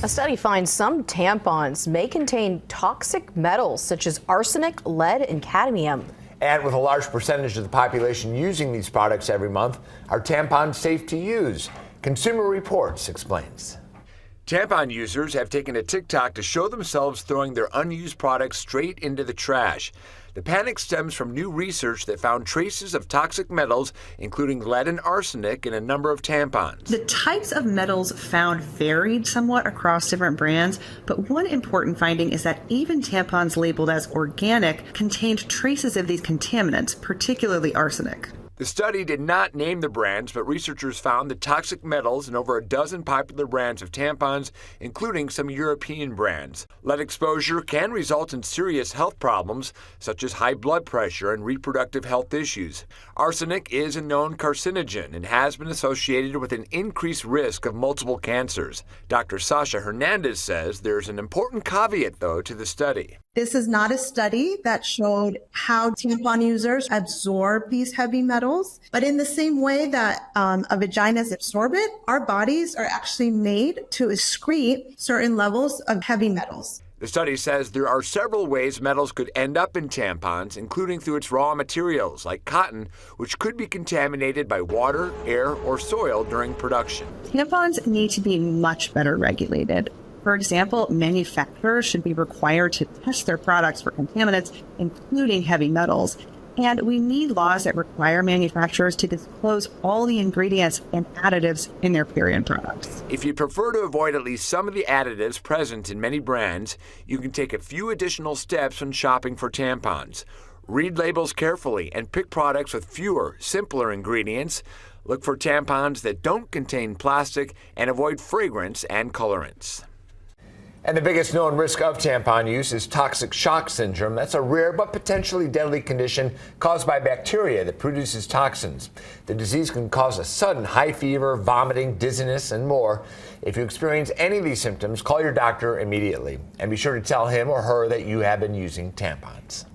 A study finds some tampons may contain toxic metals such as arsenic, lead, and cadmium. And with a large percentage of the population using these products every month, are tampons safe to use? Consumer Reports explains. Tampon users have taken to TikTok to show themselves throwing their unused products straight into the trash. The panic stems from new research that found traces of toxic metals, including lead and arsenic, in a number of tampons. The types of metals found varied somewhat across different brands, but one important finding is that even tampons labeled as organic contained traces of these contaminants, particularly arsenic. The study did not name the brands, but researchers found the toxic metals in over a dozen popular brands of tampons, including some European brands. Lead exposure can result in serious health problems, such as high blood pressure and reproductive health issues. Arsenic is a known carcinogen and has been associated with an increased risk of multiple cancers. Dr. Sasha Hernandez says there's an important caveat, though, to the study. This is not a study that showed how tampon users absorb these heavy metals, but in the same way that a vagina is absorbent, our bodies are actually made to excrete certain levels of heavy metals. The study says there are several ways metals could end up in tampons, including through its raw materials, like cotton, which could be contaminated by water, air, or soil during production. Tampons need to be much better regulated. For example, manufacturers should be required to test their products for contaminants, including heavy metals. And we need laws that require manufacturers to disclose all the ingredients and additives in their period products. If you prefer to avoid at least some of the additives present in many brands, you can take a few additional steps when shopping for tampons. Read labels carefully and pick products with fewer, simpler ingredients. Look for tampons that don't contain plastic and avoid fragrance and colorants. And the biggest known risk of tampon use is toxic shock syndrome. That's a rare but potentially deadly condition caused by bacteria that produces toxins. The disease can cause a sudden high fever, vomiting, dizziness, and more. If you experience any of these symptoms, call your doctor immediately and be sure to tell him or her that you have been using tampons.